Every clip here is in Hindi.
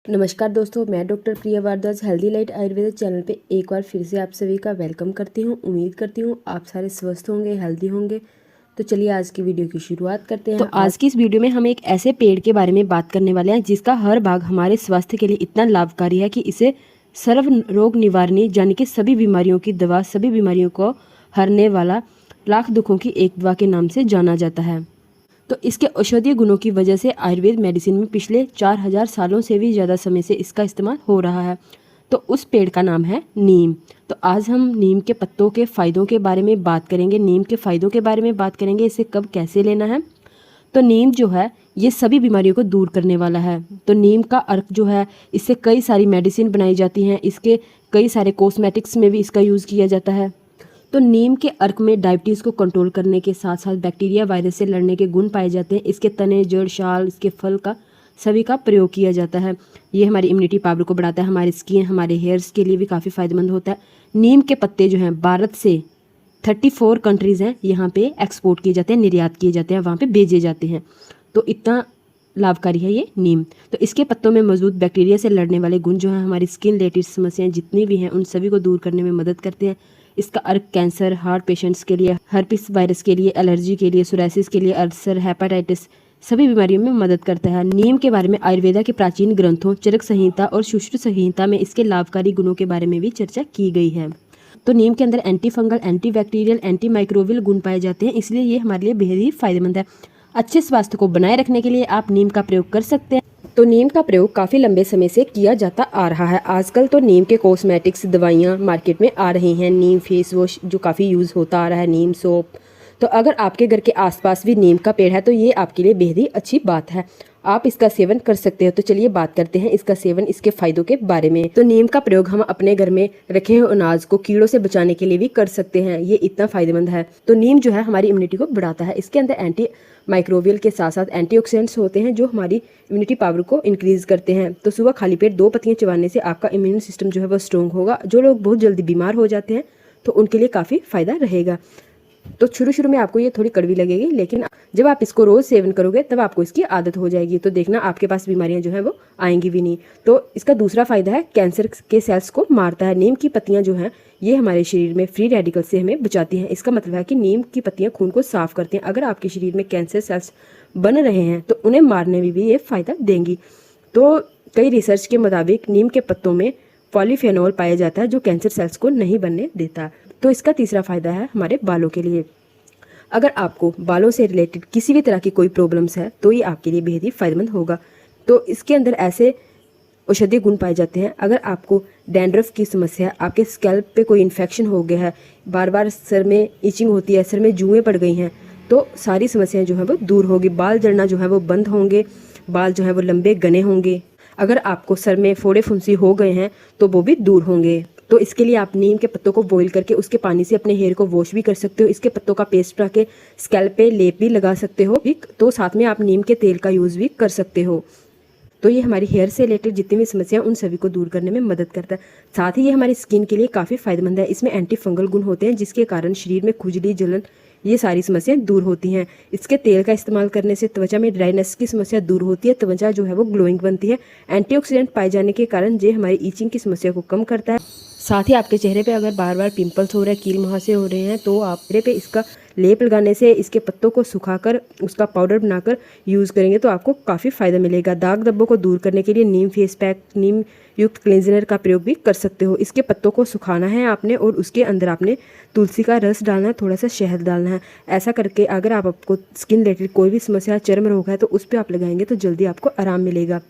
नमस्कार दोस्तों, मैं doctor Priya Bharadwaj healthy light Ayurvedic channel पे एक बार फिर से आप सभी का वेलकम करती हूँ। उम्मीद करती हूँ आप सारे स्वस्थ होंगे, हेल्दी होंगे। तो चलिए आज की वीडियो की शुरुआत करते हैं। तो आज की इस वीडियो में हम एक ऐसे पेड़ के बारे में बात करने वाले हैं जिसका हर भाग हमारे स्वास्थ्य के लिए इतना लाभकारी है कि इसे सर्व रोग निवारणी यानी कि सभी बीमारियों की दवा, सभी बीमारियों को हरने वाला, लाख दुखों की एक दवा के नाम से जाना जाता है। तो इसके औषधीय गुणों की वजह से आयुर्वेद मेडिसिन में पिछले 4000 सालों से भी ज़्यादा समय से इसका इस्तेमाल हो रहा है। तो उस पेड़ का नाम है नीम। तो आज हम नीम के पत्तों के फ़ायदों के बारे में बात करेंगे, नीम के फ़ायदों के बारे में बात करेंगे, इसे कब कैसे लेना है। तो नीम जो है ये सभी बीमारियों को दूर करने वाला है। तो नीम का अर्क जो है इससे कई सारी मेडिसिन बनाई जाती हैं, इसके कई सारे कॉस्मेटिक्स में भी इसका यूज़ किया जाता है। तो नीम के अर्क में डायबिटीज़ को कंट्रोल करने के साथ साथ बैक्टीरिया वायरस से लड़ने के गुण पाए जाते हैं। इसके तने, जड़, शाल, इसके फल का सभी का प्रयोग किया जाता है। ये हमारी इम्यूनिटी पावर को बढ़ाता है, हमारी स्किन, हमारे हेयर्स के लिए भी काफ़ी फायदेमंद होता है। नीम के पत्ते जो हैं भारत से 34 कंट्रीज़ हैं यहाँ पे एक्सपोर्ट किए जाते हैं, निर्यात किए जाते हैं, वहाँ पे भेजे जाते हैं। तो इतना लाभकारी है ये नीम। तो इसके पत्तों में मौजूद बैक्टीरिया से लड़ने वाले गुण जो हैं हमारी स्किन रिलेटेड समस्याएं जितनी भी हैं उन सभी को दूर करने में मदद करते हैं। इसका अर्क कैंसर, हार्ट पेशेंट्स के लिए, हर्पिस वायरस के लिए, एलर्जी के लिए, सोरासिस के लिए, अल्सर, हेपेटाइटिस सभी बीमारियों में मदद करता है। नीम के बारे में आयुर्वेदा के प्राचीन ग्रंथों चरक संहिता और सुश्रुत संहिता में इसके लाभकारी गुणों के बारे में भी चर्चा की गई है। तो नीम के अंदर anti fungal, anti bacterial, anti microbial गुण पाए जाते हैं, इसलिए ये हमारे लिए बेहद ही फायदेमंद है। अच्छे स्वास्थ्य को बनाए रखने के लिए आप नीम का प्रयोग कर सकते हैं। तो नीम का प्रयोग काफ़ी लंबे समय से किया जाता आ रहा है। आजकल तो नीम के कॉस्मेटिक्स दवाइयाँ मार्केट में आ रही हैं। नीम फेस वॉश जो काफ़ी यूज़ होता आ रहा है, नीम सोप। तो अगर आपके घर के आसपास भी नीम का पेड़ है तो ये आपके लिए बेहद ही अच्छी बात है, आप इसका सेवन कर सकते हो। तो चलिए बात करते हैं इसका सेवन, इसके फायदों के बारे में। तो नीम का प्रयोग हम अपने घर में रखे हुए अनाज को कीड़ों से बचाने के लिए भी कर सकते हैं, ये इतना फायदेमंद है। तो नीम जो है हमारी इम्यूनिटी को बढ़ाता है। इसके अंदर एंटी माइक्रोबियल के साथ साथ एंटीऑक्सीडेंट्स होते हैं जो हमारी इम्यूनिटी पावर को इंक्रीज करते हैं। तो सुबह खाली पेट 2 पत्तियां चबाने से आपका इम्यून सिस्टम जो है वो स्ट्रॉन्ग होगा। जो लोग बहुत जल्दी बीमार हो जाते हैं तो उनके लिए काफ़ी फायदा रहेगा। तो शुरू में आपको ये थोड़ी कड़वी लगेगी, लेकिन जब आप इसको रोज़ सेवन करोगे तब आपको इसकी आदत हो जाएगी। तो देखना आपके पास बीमारियां जो हैं वो आएंगी भी नहीं। तो इसका दूसरा फायदा है कैंसर के सेल्स को मारता है। नीम की पत्तियां जो हैं ये हमारे शरीर में फ्री रेडिकल से हमें बचाती हैं। इसका मतलब है कि नीम की पत्तियां खून को साफ करती हैं। अगर आपके शरीर में कैंसर सेल्स बन रहे हैं तो उन्हें मारने में भी ये फ़ायदा देंगी। तो कई रिसर्च के मुताबिक नीम के पत्तों में पॉलीफेनॉल पाया जाता है जो कैंसर सेल्स को नहीं बनने देता। तो इसका तीसरा फायदा है हमारे बालों के लिए। अगर आपको बालों से रिलेटेड किसी भी तरह की कोई प्रॉब्लम्स है तो ये आपके लिए बेहद ही फायदेमंद होगा। तो इसके अंदर ऐसे औषधीय गुण पाए जाते हैं। अगर आपको डैंड्रफ की समस्या है, आपके स्कैल्प पे कोई इन्फेक्शन हो गया है, बार बार सर में इचिंग होती है, सर में जुएं पड़ गई हैं, तो सारी समस्याएं जो है वो दूर होगी। बाल झड़ना जो है वो बंद होंगे, बाल जो है वो लंबे घने होंगे। अगर आपको सर में फोड़े फुंसी हो गए हैं तो वो भी दूर होंगे। तो इसके लिए आप नीम के पत्तों को बॉईल करके उसके पानी से अपने हेयर को वॉश भी कर सकते हो। इसके पत्तों का पेस्ट बना के स्कैल्प पे लेप भी लगा सकते हो। तो साथ में आप नीम के तेल का यूज़ भी कर सकते हो। तो ये हमारी हेयर से रिलेटेड जितनी भी समस्या उन सभी को दूर करने में मदद करता है। साथ ही ये हमारी स्किन के लिए काफ़ी फायदेमंद है। इसमें एंटी फंगल गुण होते हैं जिसके कारण शरीर में खुजली, जलन, ये सारी समस्याएं दूर होती हैं। इसके तेल का इस्तेमाल करने से त्वचा में ड्राइनेस की समस्या दूर होती है, त्वचा जो है वो ग्लोइंग बनती है। एंटीऑक्सीडेंट पाए जाने के कारण ये हमारी ईचिंग की समस्या को कम करता है। साथ ही आपके चेहरे पे अगर बार बार पिंपल्स हो रहे हैं, कील मुहासे हो रहे हैं, तो आप चेहरे पे इसका लेप लगाने से, इसके पत्तों को सुखाकर उसका पाउडर बनाकर यूज़ करेंगे तो आपको काफ़ी फ़ायदा मिलेगा। दाग धब्बों को दूर करने के लिए नीम फेस पैक, नीम युक्त क्लींजर का प्रयोग भी कर सकते हो। इसके पत्तों को सुखाना है आपने और उसके अंदर आपने तुलसी का रस डालना है, थोड़ा सा शहद डालना है। ऐसा करके अगर आपको स्किन रिलेटेड कोई भी समस्या, चर्म रोग है, तो उस पर आप लगाएंगे तो जल्दी आपको आराम मिलेगा।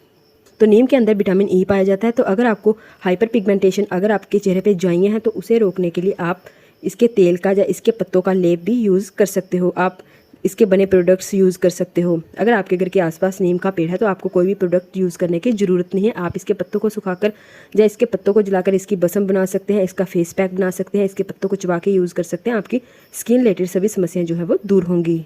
तो नीम के अंदर विटामिन ई पाया जाता है। तो अगर आपको हाइपर पिगमेंटेशन, अगर आपके चेहरे पे ज्वाइयाँ हैं तो उसे रोकने के लिए आप इसके तेल का या इसके पत्तों का लेप भी यूज़ कर सकते हो। आप इसके बने प्रोडक्ट्स यूज़ कर सकते हो। अगर आपके घर के आसपास नीम का पेड़ है तो आपको कोई भी प्रोडक्ट यूज़ करने की ज़रूरत नहीं है। आप इसके पत्तों को सुखाकर या इसके पत्तों को जलाकर इसकी बसम बना सकते हैं, इसका फेस पैक बना सकते हैं, इसके पत्तों को चबा के यूज़ कर सकते हैं। आपकी स्किन रिलेटेड सभी समस्याएं जो है वो दूर होंगी।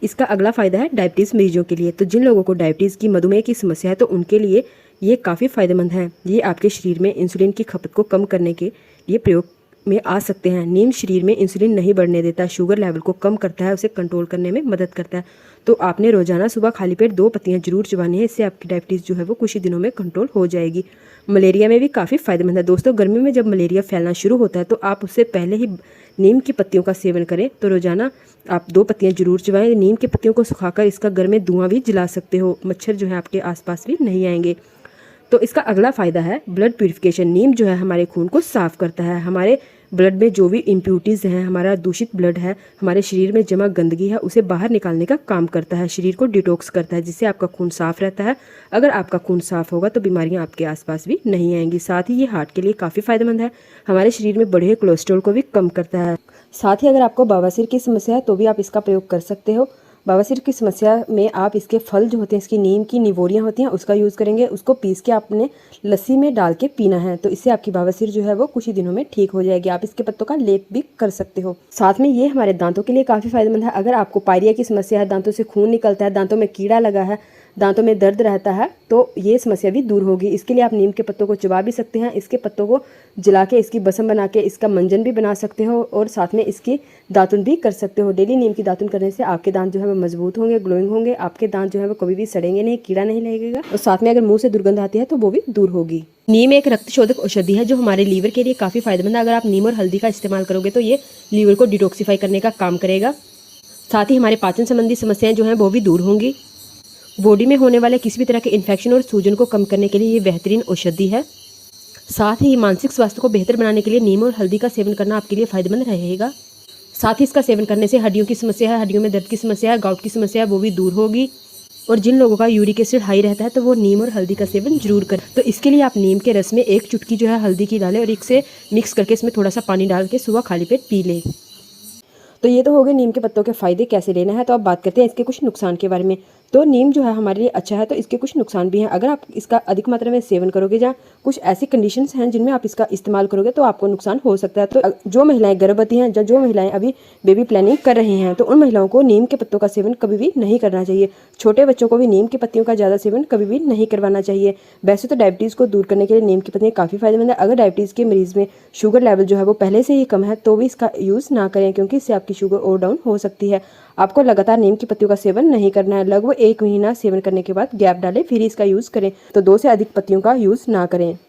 इसका अगला फ़ायदा है डायबिटीज़ मरीजों के लिए। तो जिन लोगों को डायबिटीज़ की, मधुमेह की समस्या है तो उनके लिए ये काफ़ी फ़ायदेमंद है। ये आपके शरीर में इंसुलिन की खपत को कम करने के लिए प्रयोग में आ सकते हैं। नीम शरीर में इंसुलिन नहीं बढ़ने देता, शुगर लेवल को कम करता है, उसे कंट्रोल करने में मदद करता है। तो आपने रोजाना सुबह खाली पेट 2 पत्तियां जरूर चबानी है, इससे आपकी डायबिटीज़ जो है वो कुछ ही दिनों में कंट्रोल हो जाएगी। मलेरिया में भी काफ़ी फायदेमंद है दोस्तों। गर्मी में जब मलेरिया फैलना शुरू होता है तो आप उससे पहले ही नीम की पत्तियों का सेवन करें। तो रोजाना आप 2 पत्तियां जरूर चबाएं। नीम की पत्तियों को सुखाकर इसका घर में धुआं भी जला सकते हो, मच्छर जो है आपके आसपास भी नहीं आएंगे। तो इसका अगला फ़ायदा है ब्लड प्यूरिफिकेशन। नीम जो है हमारे खून को साफ़ करता है। हमारे ब्लड में जो भी इम्प्यूरिटीज़ हैं, हमारा दूषित ब्लड है, हमारे शरीर में जमा गंदगी है, उसे बाहर निकालने का काम करता है। शरीर को डिटॉक्स करता है, जिससे आपका खून साफ़ रहता है। अगर आपका खून साफ़ होगा तो बीमारियां आपके आसपास भी नहीं आएंगी। साथ ही ये हार्ट के लिए काफ़ी फ़ायदेमंद है। हमारे शरीर में बढ़े हुए कोलेस्ट्रॉल को भी कम करता है। साथ ही अगर आपको बवासीर की समस्या है तो भी आप इसका प्रयोग कर सकते हो। बवासीर की समस्या में आप इसके फल जो होते हैं, इसकी नीम की निवोरियाँ होती हैं, उसका यूज़ करेंगे। उसको पीस के आपने लस्सी में डाल के पीना है, तो इससे आपकी बवासीर जो है वो कुछ ही दिनों में ठीक हो जाएगी। आप इसके पत्तों का लेप भी कर सकते हो। साथ में ये हमारे दांतों के लिए काफ़ी फायदेमंद है। अगर आपको पायरिया की समस्या है, दांतों से खून निकलता है, दांतों में कीड़ा लगा है, दांतों में दर्द रहता है, तो ये समस्या भी दूर होगी। इसके लिए आप नीम के पत्तों को चबा भी सकते हैं। इसके पत्तों को जला के इसकी बसम बना के इसका मंजन भी बना सकते हो, और साथ में इसकी दातुन भी कर सकते हो। डेली नीम की दातुन करने से आपके दांत जो है वो मजबूत होंगे, ग्लोइंग होंगे। आपके दांत जो है वो कभी भी सड़ेंगे नहीं, कीड़ा नहीं लगेगा, और साथ में अगर मुंह से दुर्गंध आती है तो वो भी दूर होगी। नीम एक रक्त शोधक औषधि है जो हमारे लीवर के लिए काफ़ी फायदेमंद है। अगर आप नीम और हल्दी का इस्तेमाल करोगे तो ये लीवर को डिटॉक्सिफाई करने का काम करेगा। साथ ही हमारे पाचन संबंधी समस्याएं जो हैं वो भी दूर होंगी। बॉडी में होने वाले किसी भी तरह के इन्फेक्शन और सूजन को कम करने के लिए ये बेहतरीन औषधि है। साथ ही मानसिक स्वास्थ्य को बेहतर बनाने के लिए नीम और हल्दी का सेवन करना आपके लिए फायदेमंद रहेगा। साथ ही इसका सेवन करने से हड्डियों की समस्या है, हड्डियों में दर्द की समस्या है, गाउट की समस्या है, वो भी दूर होगी। और जिन लोगों का यूरिक एसिड हाई रहता है तो वो नीम और हल्दी का सेवन जरूर करें। तो इसके लिए आप नीम के रस में 1 चुटकी जो है हल्दी की डालें और इसे मिक्स करके इसमें थोड़ा सा पानी डाल के सुबह खाली पेट पी लें। तो ये तो हो गए नीम के पत्तों के फ़ायदे कैसे लेना है। तो अब बात करते हैं इसके कुछ नुकसान के बारे में। तो नीम जो है हमारे लिए अच्छा है, तो इसके कुछ नुकसान भी हैं। अगर आप इसका अधिक मात्रा में सेवन करोगे, या कुछ ऐसी कंडीशंस हैं जिनमें आप इसका इस्तेमाल करोगे तो आपको नुकसान हो सकता है। तो जो महिलाएं गर्भवती हैं, या जो महिलाएं अभी बेबी प्लानिंग कर रही हैं, तो उन महिलाओं को नीम के पत्तों का सेवन कभी भी नहीं करना चाहिए। छोटे बच्चों को भी नीम की पत्तियों का ज़्यादा सेवन कभी भी नहीं करवाना चाहिए। वैसे तो डायबिटीज़ को दूर करने के लिए नीम की पत्तियाँ काफ़ी फायदेमंद है। अगर डायबिटीज़ के मरीज़ में शुगर लेवल जो है वो पहले से ही कम है तो भी इसका यूज़ ना करें, क्योंकि इससे आपकी शुगर और डाउन हो सकती है। आपको लगातार नीम की पत्तियों का सेवन नहीं करना है। लगभग 1 महीना सेवन करने के बाद गैप डालें, फिर इसका यूज़ करें। तो 2 से अधिक पत्तियों का यूज़ ना करें।